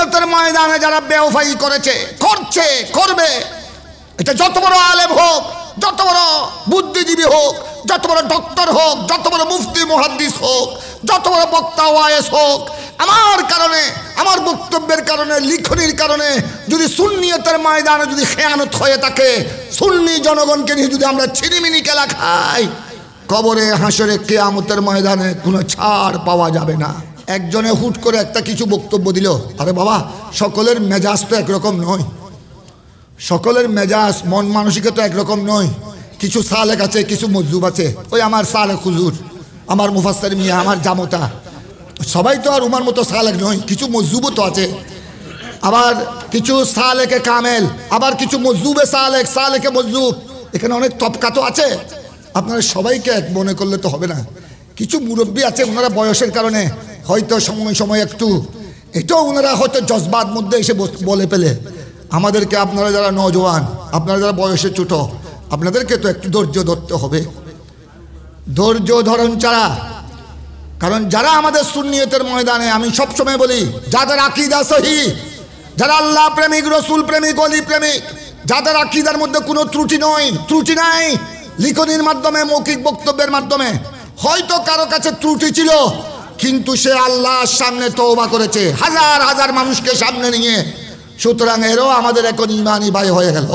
সুন্নিয়তের ময়দানে যারা বেওফাই করেছে, করছে, করবে, এটা যত বড় আলেম হোক, যত বড় বুদ্ধিজীবী হোক, যত বড় ডক্টর হোক, যত বড় মুফতি মুহাদ্দিস হোক, যত বড় বক্তা ওয়ায়েস হোক, আমার কারণে, আমার বক্তব্যের কারণে, লিখনির কারণে যদি সুন্নিয়তের ময়দানে যদি খেয়ানত হয়ে থাকে, সুন্নি জনগণকে নিয়ে যদি আমরা ছিনিমিনি খেলা খাই, কবরে হাসরে কিয়ামতের ময়দানে কোনো ছাড় পাওয়া যাবে না। একজনে হুট করে একটা কিছু বক্তব্য দিল, আরে বাবা, সকলের মেজাজ তো একরকম নয়, সকলের মেজাজ মন মানসিকতা একরকম নয়। কিছু সালেক আছে, কিছু মজজুব আছে। ওই আমার সালেক হুজুর, আমার মুফাসসির মিয়া, আমার জামতা, সবাই তো আর উমার মতো সালেক নয়, কিছু মজজুবও তো আছে। আবার কিছু সালেকে কামেল, আবার কিছু মজজুবে সালেক, সালেকে মজজুব, এখানে অনেক তবকা তো আছে। আপনারা সবাইকে এক মনে করলে তো হবে না। কিছু মুরব্বী আছে, ওনারা বয়সের কারণে হয়তো সময় সময় একটু এটাও ওনারা হয়তো জজবাত মধ্যে এসে বলে ফেলে। আমাদেরকে, আপনারা যারা নওজোয়ান, আপনারা যারা বয়সে ছোট, আপনাদেরকে তো একটু ধৈর্য ধরতে হবে। ধৈর্য ধরন ছাড়া, কারণ যারা আমাদের সুন্নিয়তের ময়দানে, আমি সবসময় বলি, যাদের আকীদা সহি, যারা আল্লাহ প্রেমিক, রসুল প্রেমিক, ওলি প্রেমিক, যাদের আকীদার মধ্যে কোনো ত্রুটি নাই, লিখনির মাধ্যমে, মৌখিক বক্তব্যের মাধ্যমে হয়তো কারো কাছে ত্রুটি ছিল, কিন্তু সে আল্লাহর সামনে তওবা করেছে হাজার হাজার মানুষকে সামনে নিয়ে, সুতরাং এরও আমাদের এখন ইমানি ভাই হয়ে গেল।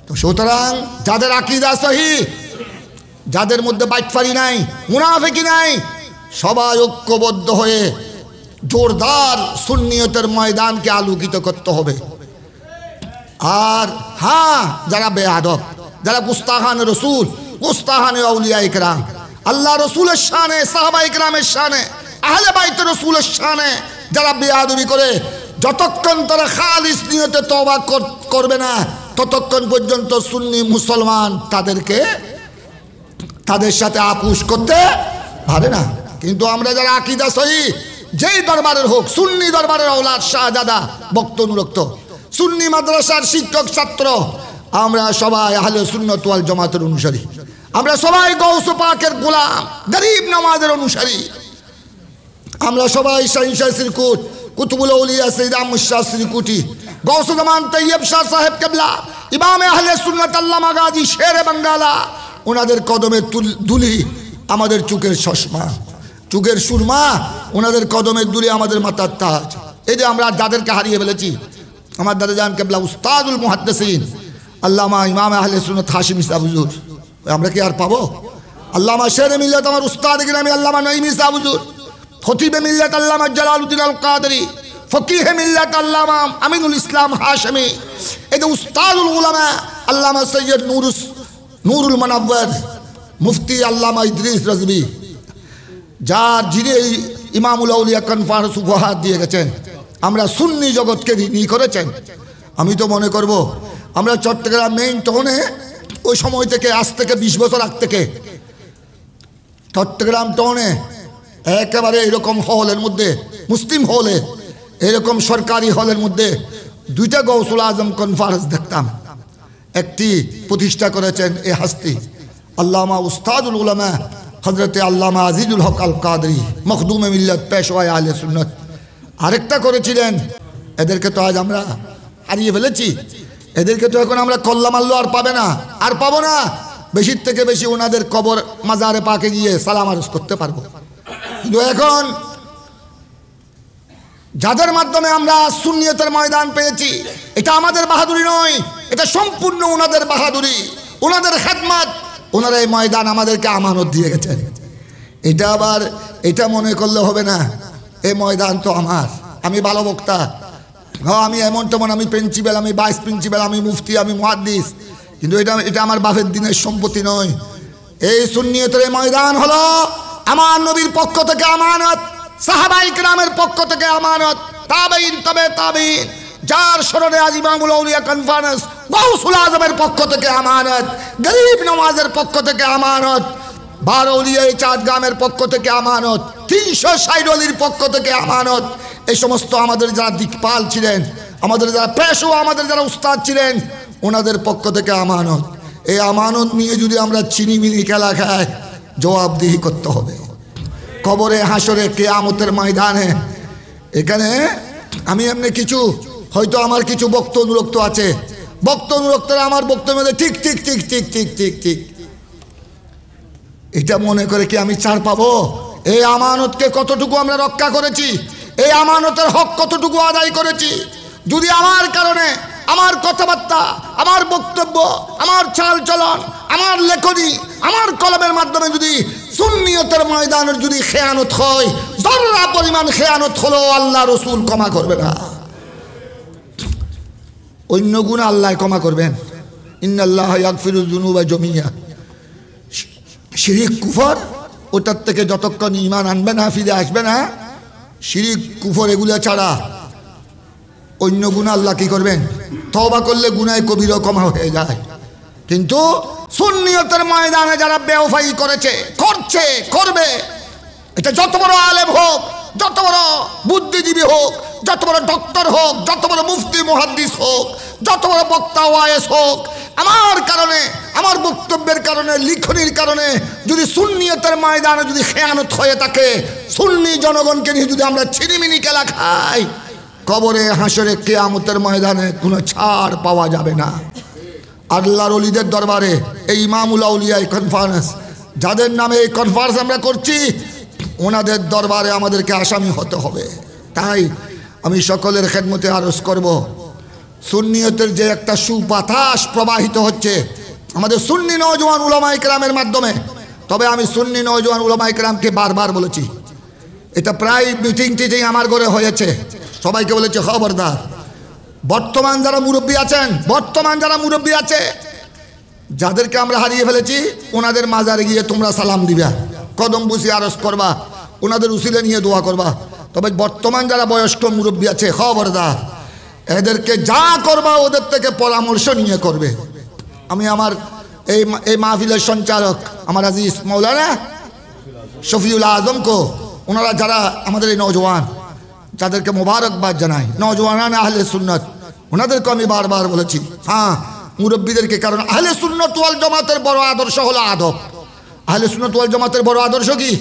তো সুতরাং যাদের আকীদা সহি, যাদের মধ্যে বাইতফারি নাই, মুনাফিকি নাই, সবাই ঐক্যবদ্ধ হয়ে জোরদার সুন্নিয়তের ময়দানকে আলোকিত করতে হবে। আর হ্যাঁ, যারা বেয়াদব, যারা গুস্তাখান রসুল, গুস্তাখান আউলিয়া ইকরাম, আল্লাহ রসুলের শানে, সাহাবা ইকরামের শানে, আহলে বাইত রসুলের শানে যারা বেয়াদবি করে, যতক্ষণ তারা খালিস নিয়তে তওবা করবে না, ততক্ষণ পর্যন্ত সুন্নি মুসলমান তাদের সাথে আপোষ করতে পারে না। কিন্তু আমরা যারা আকীদা সহি, যেই দরবারের হোক, সুন্নি দরবারের আওলাদ, শাহজাদা, ভক্ত অনুরক্ত, সুন্নি মাদ্রাসার শিক্ষক ছাত্র, আমরা সবাই আহলে সুন্নাত ওয়াল জামাতের অনুসারী, আমরা সবাই গৌস পাকের গোলাম, গরিব নওয়াজের অনুসারী, আমরা সবাই শাহিনশাহ সিরকুট, কুতুবুল আউলিয়া সৈয়দ আহমদ শাহ সিরকুটি, গৌস জামান তৈয়ব শাহ সাহেব কেবলা, ইমাম আহলে সুন্নাত আল্লামা গাজী শেরে বাঙ্গালা, ওনাদের কদমের দুলি আমাদের চুকের চশমা, চুকের সুরমা, ওনাদের কদমের দুলি আমাদের মাথার তাজ। এই যে আমরা যাদেরকে হারিয়ে ফেলেছি, আমার দাদাজান কেবলা উস্তাদুল মুহাদ্দিসিন আল্লামা ইমাম আহলে সুন্নাত হাশিম সাহেব হুজুর, আমরা কি আর পাবো? আল্লামা শেরে মিল্লাত আমার উস্তাদ গ্রামী আল্লামা নঈমী সাহেব হুজুর, খতিবে মিল্লাত আল্লামা জালালউদ্দিন আল কাদেরী, ফকিহে মিল্লাত আল্লামা আমিনুল ইসলাম হাশমি, এই যে উস্তাদুল উলামা আল্লামা সৈয়দ নুরুল মুনাওয়ার, মুফতি আল্লামা ইদ্রিস রাজবি, যিনি ইমামুল আউলিয়া কনফারেন্স উপহার দিয়ে গেছেন, আমরা সুন্নি জগৎকে ঋণী করেছেন। আমি তো মনে করব আমরা চট্টগ্রাম মেইন টাউনে ওই সময় থেকে, আজ থেকে 20 বছর আগ থেকে, চট্টগ্রাম টাউনে একেবারে এরকম হলের মধ্যে, মুসলিম হলে, এরকম সরকারি হলের মধ্যে দুইটা গৌসুল আজম কনফারেন্স দেখতাম। একটি প্রতিষ্ঠা করেছেন এ হাস্তি আল্লামা উস্তাদুল উলামা হযরতে আল্লামা আজিজুল হক আল কাদরি, মখদুমে মিল্লাত, পেশওয়ায়ে আহলে সুন্নাত। আরেকটা করেছিলেন, এদেরকে তো আজ আমরা হারিয়ে ফেলেছি, এদেরকে তো এখন আমরা কল্লা মারলো আর পাবো না। বেশির থেকে বেশি ওনাদের কবর মাজারে পাকে গিয়ে সালাম আরজ করতে পারবো। কিন্তু এখন যাদের মাধ্যমে আমরা সুন্নিয়তের ময়দান পেয়েছি, এটা আমাদের বাহাদুরি নয়, এটা সম্পূর্ণ ওনাদের বাহাদুরি, ওনাদের খেদমত। ওনারা এই ময়দান আমাদেরকে আমানত দিয়ে গেছেন। এটা আবার এটা মনে করলে হবে না, এই ময়দান তো আমার, আমি ভালো বক্তা, হ্যাঁ আমি এমন তেমন, আমি প্রিন্সিপাল, আমি ভাইস প্রিন্সিপাল, আমি মুফতি, আমি মুহাদ্দিস, কিন্তু এটা আমার বাপের দিনের সম্পত্তি নয়। এই সুন্নিয়তের ময়দান হলো আমার নবীর পক্ষ থেকে আমানত, সাহাবায়ে কেরামের পক্ষ থেকে আমানত, তাবেঈন, তবে তাবেঈন, যার স্মরণে আজ ইমামুল আউলিয়া কনফারেন্স, গৌসুল আজমের পক্ষ থেকে আমানত, গরিব নওয়াজের পক্ষ থেকে আমানত, 12 আউলিয়া চাঁদগামের পক্ষ থেকে আমানত, 360 অলির পক্ষ থেকে আমানত। এই সমস্ত আমাদের যারা দিকপাল ছিলেন, আমাদের যারা পেশওয়া, আমাদের যারা উস্তাদ ছিলেন, ওনাদের পক্ষ থেকে আমানত। এই আমানত নিয়ে যদি আমরা চিনিমিনি খেলা খাই, জবাবদিহি করতে হবে কবরে, হাসরে, কিয়ামতের ময়দানে। এখানে আমি এমনি কিছু হয়তো আমার কিছু বক্তব্য অনুরক্ত আছে, বক্তব্য অনুরক্তরা আমার বক্তব্যের মধ্যে ঠিক ঠিক ঠিক ঠিক ঠিক ঠিক ঠিক এটা মনে করে কি আমি ছাড় পাবো? এই আমানতকে কতটুকু আমরা রক্ষা করেছি, এই আমানতের হক কতটুকু আদায় করেছি। যদি আমার কারণে আমার কথাবার্তা, আমার বক্তব্য, আমার চাল চলন, আমার লেখনী, আমার কলমের মাধ্যমে যদি সুন্নিয়তের ময়দানের যদি খেয়ানত হয়, জররা পরিমাণ খেয়ানত হলো আল্লাহ রসুল ক্ষমা করবে না। অন্য গুনাহ আল্লাহ ক্ষমা করবেন। ইন্নাল্লাহ ইয়াগফিরুয যুনুবা জামিআ। শিরিক কুফর ওটার থেকে যতক্ষণ ঈমান আনবে না, ফিরে আসবে না, শিরিক কুফর এগুলো ছাড়া অন্য গুনাহ আল্লাহ কি করবেন? তওবা করলে গুনাহ কবিরা ক্ষমা হয়ে যায়। কিন্তু সুন্নিয়তের ময়দানে যারা বেওফাই করেছে, করছে, করবে, এটা যত বড় আলেম হোক, যত বড় বুদ্ধিজীবী হোক, যত বড় ডক্টর হোক, যত বড় মুফতি মুহাদ্দিস হোক, যত বড় বক্তা ওয়ায়েস হোক, আমার কারণে, আমার বক্তব্যের কারণে, লিখনির কারণে যদি সুন্নিয়তের ময়দানে যদি খেয়ানত হয়ে থাকে, সুন্নি জনগণকে নিয়ে যদি আমরা ছিনিমিনি খেলা খাই, কবরে হাসরে কিয়ামতের ময়দানে কোনো ছাড় পাওয়া যাবে না। আল্লাহর ওলিদের দরবারে এই ইমামুল আউলিয়া কনফারেন্স, যাদের নামে এই কনফারেন্স আমরা করছি, ওনাদের দরবারে আমাদেরকে আসামি হতে হবে। তাই আমি সকলের খেদমতে আরজ করব, সুন্নিয়তের যে একটা সুবাতাস প্রবাহিত হচ্ছে আমাদের সুন্নি নওজওয়ান উলামায়ে কেরামের মাধ্যমে। তবে আমি সুন্নি নওজওয়ান উলামায়ে কেরামকে বারবার বলেছি, এটা প্রায় মিটিং টিটিং আমার ঘরে হয়েছে, সবাইকে বলেছে খবরদার, বর্তমান যারা মুরব্বী আছেন, বর্তমান যারা মুরব্বী আছে, যাদেরকে আমরা হারিয়ে ফেলেছি, ওনাদের মাজারে গিয়ে তোমরা সালাম দিবা, কদম বুঝি আরজ করবা, ওনাদের উসিলে নিয়ে দোয়া করবা। তবে বর্তমান যারা বয়স্ক মুরব্বী আছে, খবরদার, এদেরকে যা করবা ওদের থেকে পরামর্শ নিয়ে করবে। আমি আমার এই মাহফিলের সঞ্চালক আমার আজিজ মৌলানা শফিউল আজমকে, ওনারা যারা আমাদের এই নওজওয়ান, যাদেরকে মোবারকবাদ জানাই, নওজওয়ান আহলে সুন্নত, ওনাদেরকে আমি বারবার বলেছি, হ্যাঁ মুরব্বীদেরকে, কারণ আহলে সুন্নাত ওয়াল জামাতের বড় আদর্শ হলো আদব। আহলে সুন্নাত ওয়াল জামাতের বড় আদর্শ কি?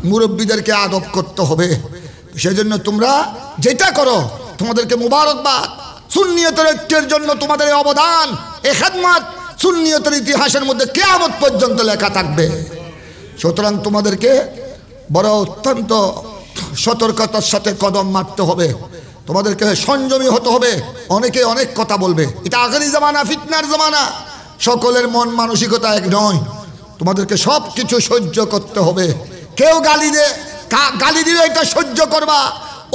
মুরব্বীদেরকে আদব করতে হবে। সেজন্য তোমরা যেটা করো, তোমাদেরকে মোবারকবাদ। সুন্নিয়তের ঐক্যের জন্য তোমাদের এই অবদান, এই খেদমত সুন্নিয়তের ইতিহাসের মধ্যে কিয়ামত পর্যন্ত লেখা থাকবে। সুতরাং তোমাদেরকে বড় অত্যন্ত সতর্কতার সাথে কদম মারতে হবে, তোমাদেরকে সংযমী হতে হবে। অনেকে অনেক কথা বলবে, এটা আখেরি জামানা, ফিতনার জামানা, সকলের মন মানসিকতা এক নয়, তোমাদেরকে সব কিছু সহ্য করতে হবে। কেউ গালি দিলে এটা সহ্য করবা,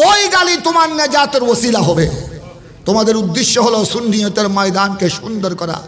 ওই গালি তোমার নাজাতের ওসিলা হবে। তোমাদের উদ্দেশ্য হলো সুন্নিয়তের ময়দানকে সুন্দর করা।